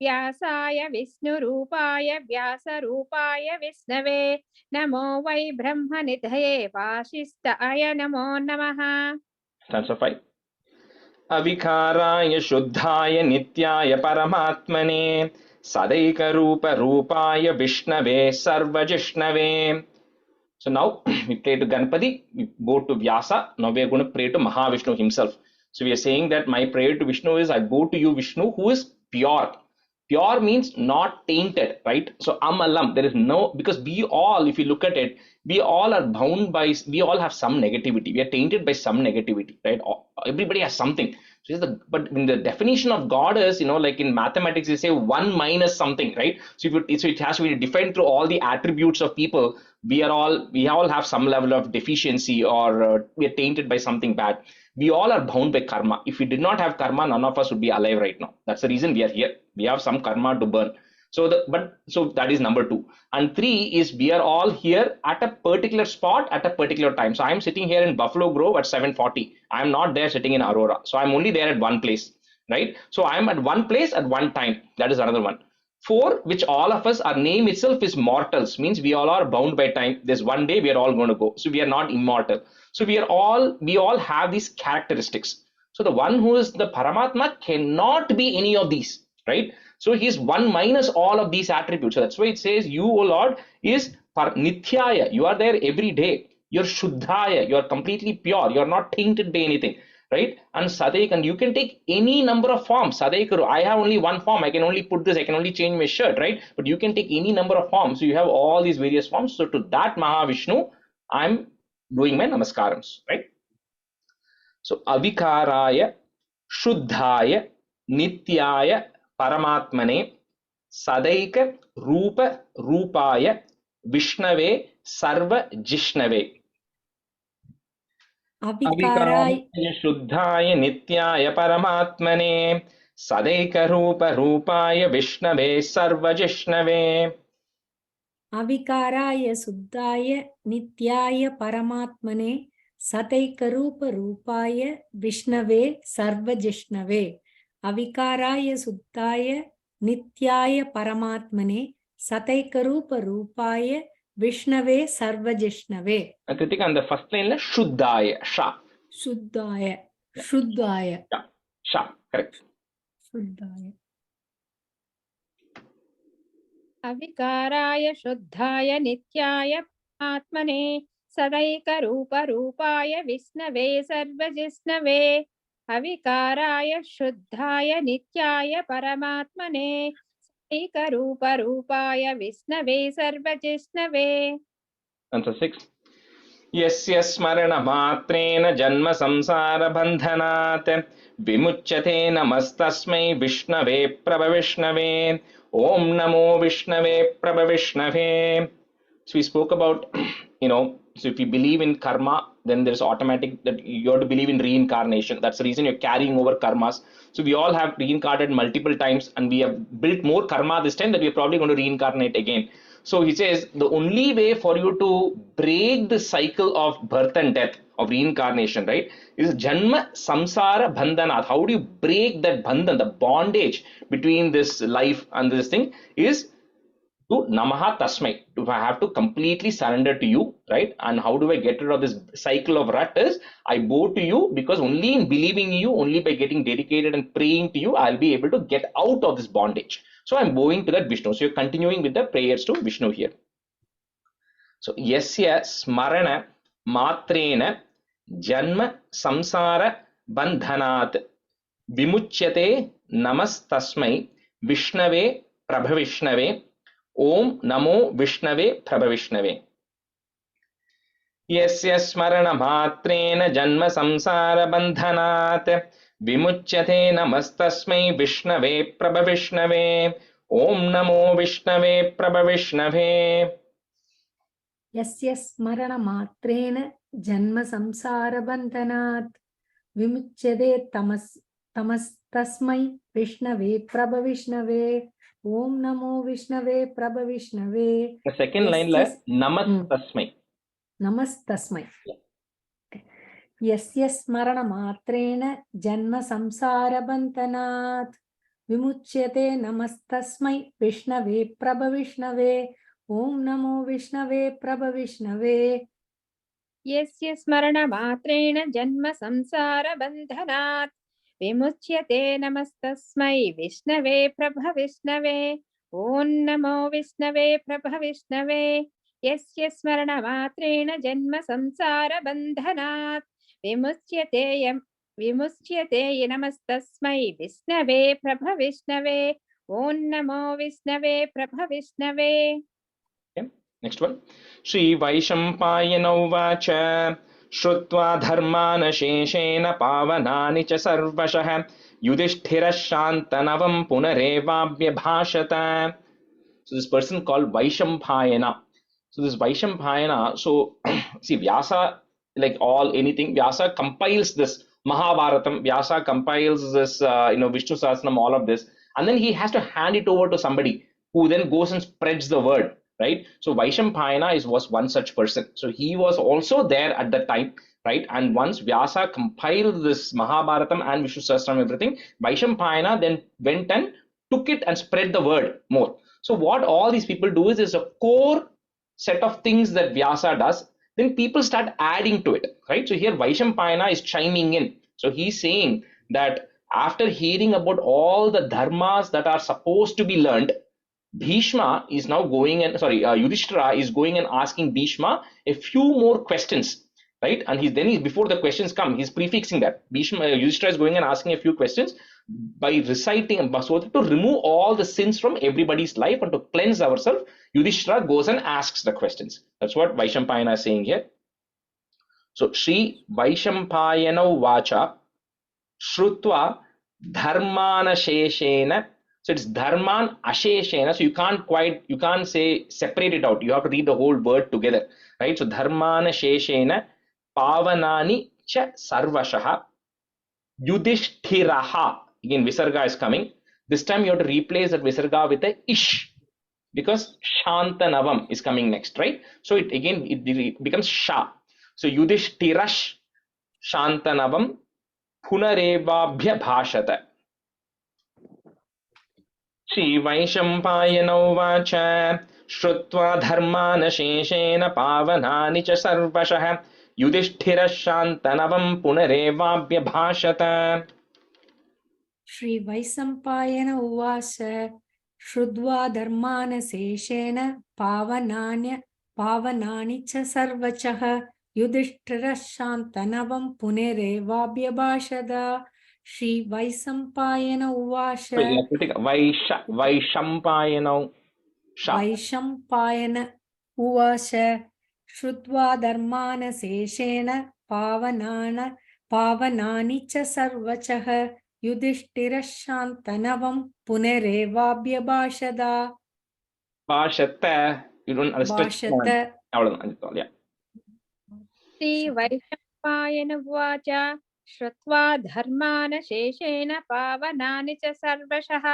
व्यासाय विष्णुरूपाय व्यासरूपाय विष्णवे नमो वै ब्रह्मनिधये वासिष्ठाय नमो नमः. Stanza 5. Avikaraaya Shuddhaya Nityaya Paramatmane Sadaika Rupa Rupaya Vishnave Sarvajishnave. So now we pray to Ganpati, we go to Vyasa. Now we are going to pray to Mahavishnu himself. So we are saying that my prayer to Vishnu is, I go to you, Vishnu, who is pure. Pure means not tainted, right? So amalam, there is no, because we all, if you look at it, we all are bound by, we all have some negativity. We are tainted by some negativity, right? Everybody has something. So but in the definition of God is, like in mathematics, you say 1 minus something, right? So it has to be defined through all the attributes of people. We all have some level of deficiency, or we are tainted by something bad. We all are bound by karma. If we did not have karma, none of us would be alive right now. That's the reason we are here. We have some karma to burn. So that is number 2. And 3 is we are all here at a particular spot at a particular time. So I'm sitting here in Buffalo Grove at 7:40. I'm not there sitting in Aurora. So I'm only there at one place, right? So I'm at one place at one time. That is another one. 4, which all of us, our name itself is mortals, means we all are bound by time. There's one day we are all going to go. So we are not immortal. So we all have these characteristics. So the one who is the Paramatma cannot be any of these, right? So he is 1 minus all of these attributes. So that's why it says, you, O Lord, is Nithyaya. You are there every day. You're Shuddhaya. You're completely pure. You're not tainted by anything, right? And Sadaik, and you can take any number of forms. Sadaikaru, I have only one form. I can only put this. I can only change my shirt, right? But you can take any number of forms. So you have all these various forms. So to that Mahavishnu, I'm doing my namaskarams, right? So Avikaraya, Shuddhaya, Nityaya, Paramatmane, Sadaika, Rupa, Rupaya, Vishnave, Sarva, Jishnave. Avikaraya Shuddhaya, Nityaya, Paramatmane, Sadaika, Rupa, Rupaya, Vishnave, Sarva, Jishnave. Avikaraya Suddhaya Nityaya Paramatmane Sataikarupa Rupaya Vishnave Sarvajishnave. Avikaraya Suddhaya Nityaya Paramatmane Sataikarupa Rupaya Vishnave Sarvajishnave. Kritika, on the first line, Shuddhaya, Sha. Shuddhaya. Shuddhaya. Yeah. Sha, correct. Shuddhaya. अविकाराय शुद्धाय नित्याय आत्मने सदैकरूपरूपाय विष्णवे सर्वजिष्णवे अविकाराय शुद्धाय नित्याय परमात्मने सदैकरूपरूपाय विष्णवे सर्वजिष्णवे. Answer 6. यस्य स्मरणमात्रेण जन्म संसार बन्धनात् विमुच्यते नमस्तस्मै विष्णवे प्रभविष्णवे. Om Namo Vishnave Prabhavishnave. So we spoke about, so if we believe in karma, then there's automatic that you have to believe in reincarnation. That's the reason you're carrying over karmas. So we all have reincarnated multiple times, and we have built more karma this time that we're probably going to reincarnate again. So he says the only way for you to break the cycle of birth and death, of reincarnation, right, is janma samsara bandhanat. How do you break that bandhan, the bondage between this life and this thing, is to namaha tasmai. I have to completely surrender to you, right? And how do I get rid of this cycle of rut is I bow to you, because only in believing in you, only by getting dedicated and praying to you, I'll be able to get out of this bondage. So I'm bowing to that Vishnu. So you're continuing with the prayers to Vishnu here. So yasya smarana matrena janma samsara bandhanat vimuchyate namastasmai Vishnave Prabhavishnave Om Namo Vishnave Prabhavishnave. Yasya smarana matrena janma samsara bandhanat vimuchyate namastasmai Vishnave Prabhavishnave Om Namo Vishnave Prabhavishnave. Yasya smarana matrena janma samsara bandhanat vimuchyate tamastasmai Vishnave Prabhavishnave Om Namo Vishnave Prabhavishnave. The second line la namastasmai. Namastasmai. Yasya smarana matrena janma samsara bandhanat vimuchyate namastasmai Vishnave Prabhavishnave Om Namo Vishnave Prabhavishnave. Yasya smarana matrena janma samsara bandhanat vimuchyate namastasmai Vishnave Prabhavishnave Om Namo Vishnave Prabhavishnave. Yasya smarana matrena janma samsara bandhanat vimuchyate namastasmai Vishnave Prabhavishnave Om Namo Vishnave Prabhavishnave. Okay. Next one. Shri Vaishampayana Vacha Shrutva Dharmana Sheshena Pavanani Cha Sarvashah Yudhisthira Shantanavam Punarevabhya Bhashata. So this person called Vaishampayana. So this Vaishampayana, so see Vyasa, like anything, Vyasa compiles this Mahabharatam, Vyasa compiles this, Vishnu Sahasranamam, all of this, and then he has to hand it over to somebody who then goes and spreads the word, right? So Vaishampayana was one such person. So he was also there at that time, right? And once Vyasa compiled this Mahabharatam and Vishnu Sahasranamam, everything, Vaishampayana then went and took it and spread the word more. So what all these people do is a core set of things that Vyasa does, then people start adding to it, right? So here Vaishampayana is chiming in. So he's saying that after hearing about all the dharmas that are supposed to be learned, Bhishma is now going and Yudhisthira is going and asking Bhishma a few more questions, right? And before the questions come, he's prefixing that. Yudhisthira is going and asking a few questions by reciting, so to remove all the sins from everybody's life and to cleanse ourselves. Yudhisthira goes and asks the questions. That's what Vaishampayana is saying here. So Shri Vaishampayana Vacha Shrutva Dharmana Sheshena. So it's Dharman Asheshena. So you can't say separate it out. You have to read the whole word together, right? So Dharmana Sheshena Pavanani Cha Sarvashaha Yudhisthiraha. Again, Visarga is coming. This time you have to replace that Visarga with a ish, because Shantanavam is coming next, right? So it becomes Sha. So Yudhisthirash Shantanavam Punarevabhya Bhashata. Shri Vaishampayana Vacha Shrutva Dharmana Sheshena Pavanani Cha Sarvashah Yudhisthira Shantanavam Punarevabhya Bhashata. Shri Vaishampayana Uvasa Shrudva Dharmana Seshena Pavanani Cha Sarvachah Yudhisthira Shantanavam Punarevabhya Bhashada. Shri Vaishampayana Uvasa Vaishampayana Uvasa Shrutva Dharmana Seshena Pavanani Cha Sarvachah Yudhisthira Shantanavam Punarevabhya Bhashada. Bhashata. You don't understand. Yudhisthira श्रीवैशम्पायन उवाच श्रुत्वा धर्मान् शेषेण पावनानि च सर्वशः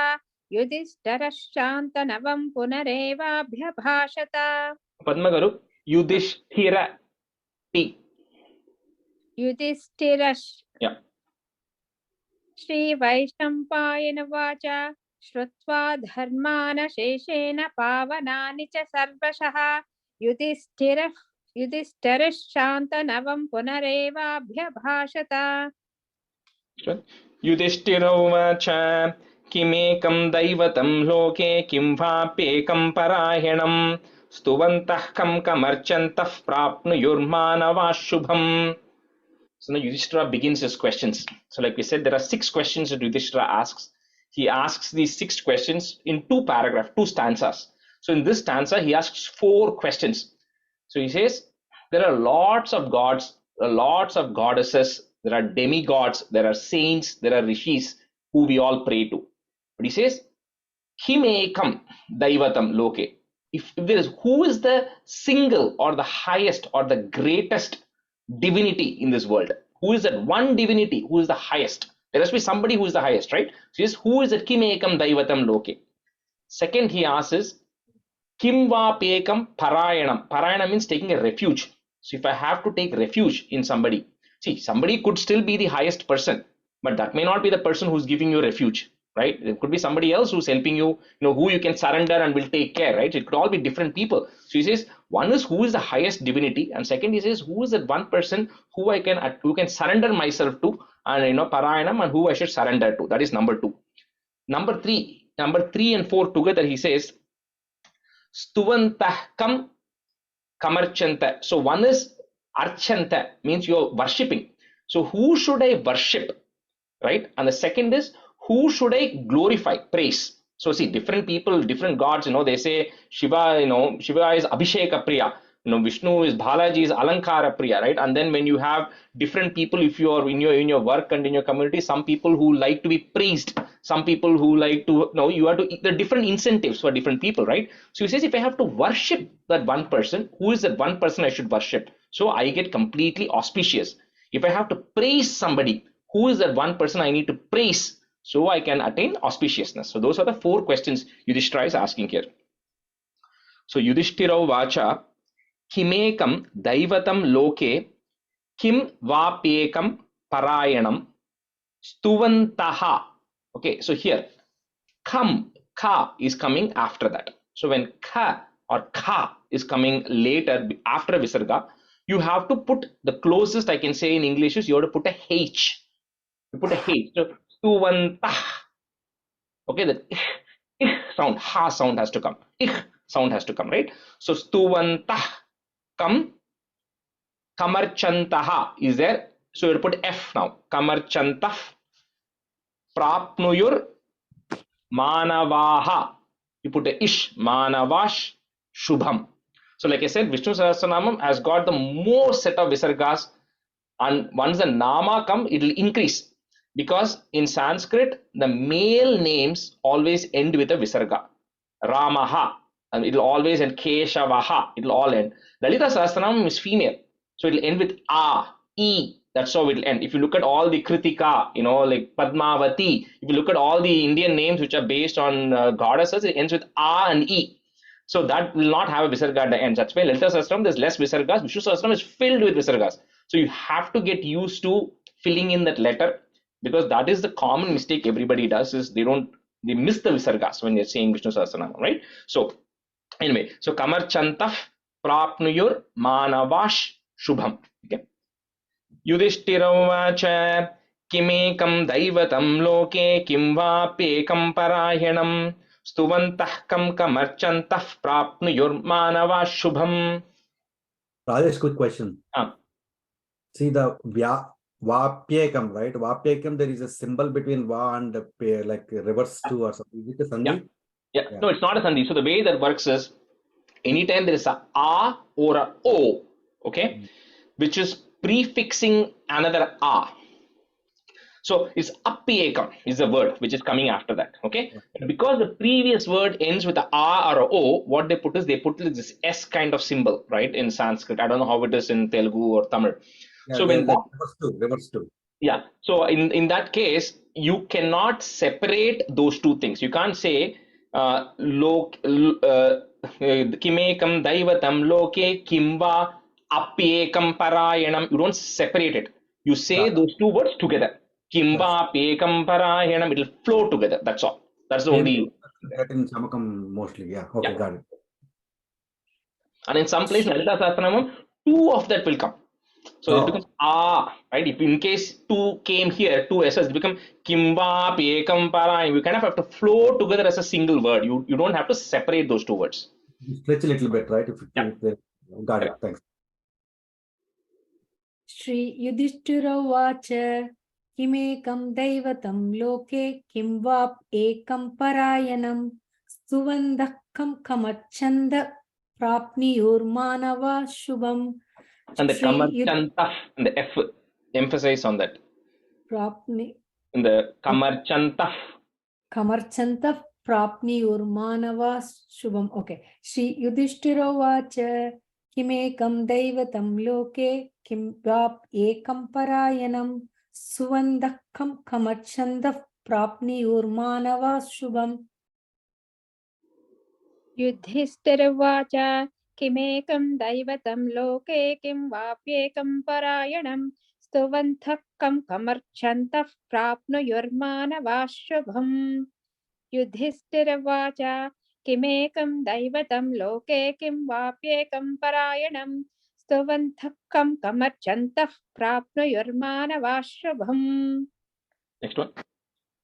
युधिष्ठिरश्चान्तनवं पुनरेवाभ्यभाषत. Padma Garu, Yudhisthira T. युधिष्ठिरश् Yeah. श्रीवैशम्पायन उवाच श्रुत्वा धर्मान् शेषेण पावनानि च सर्वशः युधिष्ठिरश्चान्तनवं पुनरेवाभ्यभाषत. Yudhisthira uvacha किमेकं दैवतं लोके किं वाप्येकं परायणं स्तुवन्तः कं कमर्चन्तः प्राप्नुयुर्मानवाः शुभम्. So now Yudhishthira begins his questions. So like we said, there are 6 questions that Yudhishthira asks. He asks these 6 questions in 2 paragraphs, 2 stanzas. So in this stanza, he asks 4 questions. So he says, there are lots of gods, there are lots of goddesses, there are demigods, there are saints, there are rishis who we all pray to. But he says, Himekam Daivatam Loke. If there is, who is the single or the highest or the greatest divinity in this world? Who is that one divinity who is the highest? There has to be somebody who is the highest, right? So he says, who is that Kimekam Daivatam Loke? Second, he asks, Kim va pekam parayanam. Parayanam means taking a refuge. So if I have to take refuge in somebody, see, somebody could still be the highest person, but that may not be the person who's giving you refuge, right? It could be somebody else who's helping you, who you can surrender and will take care, right? It could all be different people. So he says, one is who is the highest divinity, and second he says, who is that one person who can surrender myself to, and parayanam, and who I should surrender to. That is number 2. Number 3 and 4 together, he says, Stuvantah kam kamarchanta. So one is archanta, means you're worshipping. So who should I worship, right? And the second is, who should I glorify, praise? So see, different people, different gods, they say Shiva, Shiva is Abhisheka Priya. Vishnu is Balaji is Alankara Priya, right? And then when you have different people, if you are in your work and in your community, some people who like to be praised, some people who like to, you have to, there are different incentives for different people, right? So he says, if I have to worship that one person, who is that one person I should worship? So I get completely auspicious. If I have to praise somebody, who is that one person I need to praise? So I can attain auspiciousness. So those are the 4 questions Yudhishthira is asking here. So Yudhishthira vacha Kimekam Daivatam Loke Kim Vapyekam Parayanam Stuvantaha. Okay, so here Ka is coming after that. So when Ka or Ka is coming later after Visarga, you have to put the closest I can say in English is you have to put a H. You put a H. So Stuvantah. Okay, the sound, Ha sound has to come. Sound has to come, right? So Stuvantah kam kamarchantaha is there. So you put F now. Kamarchantah prapnuyur manavaha. You put a ish. Manavash shubham. So like I said, Vishnu Sahasranamam has got the more set of visargas, and once the nama come, it will increase. Because in Sanskrit, the male names always end with a visarga. Ramaha. And it will always end Keshavaha. It will all end. Lalita Sahasranamam is female. So it will end with A, E. That's how it will end. If you look at all the Kritika, like Padmavati, if you look at all the Indian names which are based on goddesses, it ends with A and E. So that will not have a visarga at the end. That's why Lalita Sahasranam, there's less visargas. Vishnu Sahasranam is filled with visargas. So you have to get used to filling in that letter, because that is the common mistake everybody does, is they miss the visargas when they're saying Vishnu Sahasranam, right? So anyway, so Kamarchantah Prapnuyur Manavash Shubham. Okay. Yudhisthira vacha Kimekam Daivatam Loke Kim Vapyekam Parayanam Stuvantah kam Kamarchantah Prapnuyur Manavash Shubham. Rajesh, good question. See the Vapyekam, right? Vapyekam, there is a symbol between Va and Pe, like reverse 2 or something. Is it a Sandhi? Yeah. No, it's not a Sandhi. So the way that works is, anytime there is a A or a O, okay, which is prefixing another A. So it's appyekam is the word which is coming after that. Okay. Because the previous word ends with a A or a O, what they put is they put this S kind of symbol, right, in Sanskrit. I don't know how it is in Telugu or Tamil. Yeah, So when like reverse two. yeah, so in that case, you cannot separate those two things. You can't say kimekam daivatam loke kimva apyekam parayanam. You don't separate it. You say those two words together. Kimva apyekam parayanam. It will flow together. That's all. That's the only. That in Chamakam mostly. Yeah. Okay, got it. And in some place, Lalita Sahasranamam, two of that will come. So it becomes right? If in case two came here, two S's, it become Kimva, Pekam, Para. You kind of have to flow together as a single word. You don't have to separate those two words. You stretch a little bit, right? Got it. Thanks. Shri Yudhisthira Vacha Kimekam Daivatam Loke Kimvap Ekam Parayanam Suvandakam Kamachanda Prapniyur Manava Shubham. And the Kamarchantaf and the F, emphasize on that. Prapni. And the Kamarchantaf. Kamarchantaf Prapniyur Manava Shubham. Okay. Shri Yudhisthira Vacha Kimekam Daivatam Loke Kimvap Ekam Parayanam Suvandakam Kamachandaf Prapniyur Manava Shubham. Yudhisthira Vacha Kimekam Daivatam Loke Kim Vapyekam Parayanam Stuvanthakam Kamarchantaf Prapnuyurmana Vashubham. Yudhisthira Vacha Kimekam Daivatam Loke Kim Vapyekam Parayanam Stuvanthakam Kamarchantaf Prapnuyurmana Vashubham. Next one.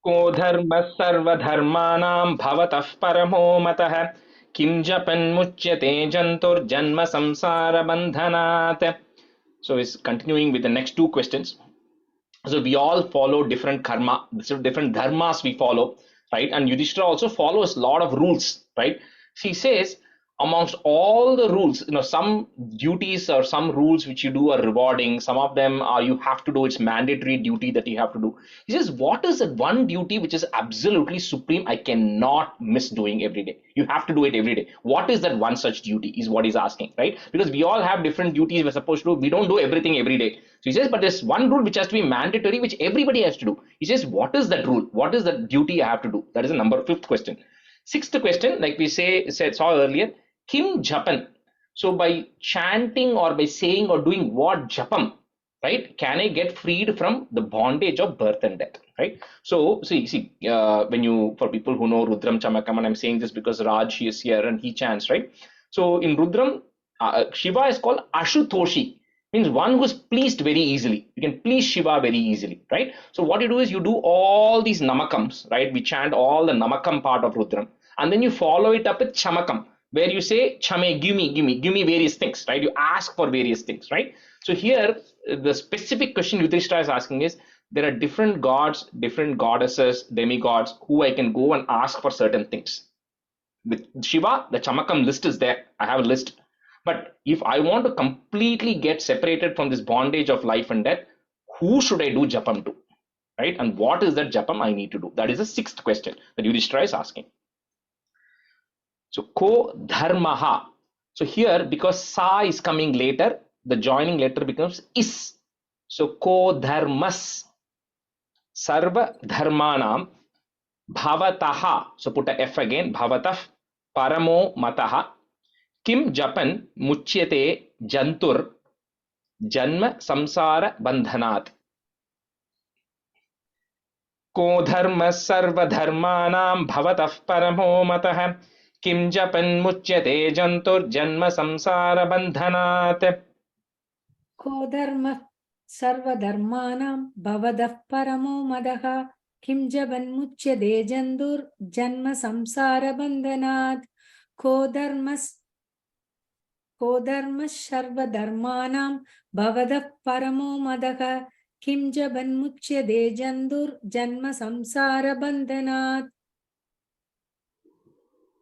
Ko dharma sarva dharmanam bhavatah paramo matah kim japan muchyate jantur janma samsara bandhanat. So it's continuing with the next two questions. So we all follow different karma, different dharmas we follow, right? And Yudhishthira also follows a lot of rules, right? She says amongst all the rules, some duties or some rules which you do are rewarding. Some of them are you have to do. It's mandatory duty that you have to do. He says, what is that one duty which is absolutely supreme? I cannot miss doing every day. You have to do it every day. What is that one such duty is what he's asking, right? Because we all have different duties we're supposed to do. We don't do everything every day. So he says, but there's one rule which has to be mandatory, which everybody has to do. He says, what is that rule? What is that duty I have to do? That is the fifth question. Sixth question, like we saw earlier, Kim Japan. So by chanting or by saying or doing what Japam, right? Can I get freed from the bondage of birth and death, right? So see, for people who know Rudram Chamakam, and I'm saying this because Raj is here and he chants, right? So in Rudram, Shiva is called Ashutoshi, means one who's pleased very easily. You can please Shiva very easily, right? So what you do is you do all these namakams, right? We chant all the namakam part of Rudram, and then you follow it up with Chamakam, where you say, Chame, give me various things, right? You ask for various things, right? So here, the specific question Yudhishthira is asking is, there are different gods, different goddesses, demigods, who I can go and ask for certain things. With Shiva, the Chamakam list is there. I have a list. But if I want to completely get separated from this bondage of life and death, who should I do Japam to, right? And what is that Japam I need to do? That is the sixth question that Yudhishthira is asking. So ko dharmaha. So here, because sa is coming later, the joining letter becomes is. So ko dharmas sarva dharmanam bhavataha. So put a F again. Bhavatah paramo mataha kim japan muchyate jantur janma samsara bandhanat. Ko dharmas sarva dharmanam bhavatah paramo mataha Kim japan muchyate jantur janma samsara bandhanat. Ko dharma sarva dharmanam bhavadah paramo madaha kim japan muchyate jantur janma samsara bandhanat. Ko dharma sarva dharmanam bhavadah paramo madaha kim japan muchyate jantur janma samsara bandhanat.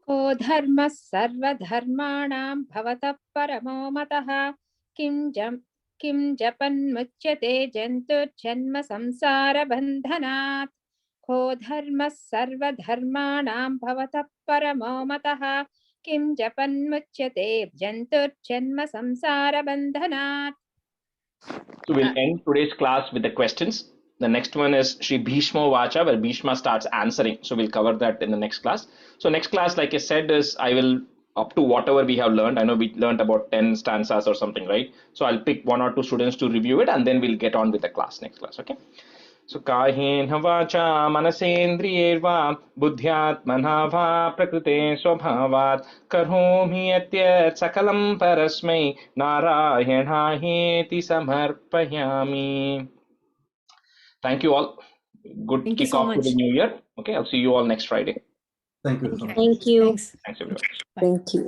Ko dharma sarva dharmanam bhavatah paramo mataha kim किं जपन्मुच्यते जन्तुर्जन्म संसारबन्धनात् को धर्मः सर्वधर्माणां भवतः परमो मतः किं जपन्मुच्यते जन्तुर्जन्म संसारबन्धनात्. So we'll end today's class with the questions. The next one is Shri Bhishma Vacha, where Bhishma starts answering. So we'll cover that in the next class. So next class, like I said, is I will up to whatever we have learned. I know we learned about 10 stanzas or something, right? So I'll pick 1 or 2 students to review it, and then we'll get on with the class next class. Okay. So कायेन वाचा मनसेन्द्रियैर्वा बुद्ध्यात्मना वा प्रकृते स्वभावात् करोमि यद्यत् सकलं परस्मै नारायणायेति समर्पयामि. Thank you all. Good Thank you so kickoff to the much. new year. Okay, I'll see you all next Friday. Thank you so much. Thank you. Thanks. Thanks everyone. Thank you.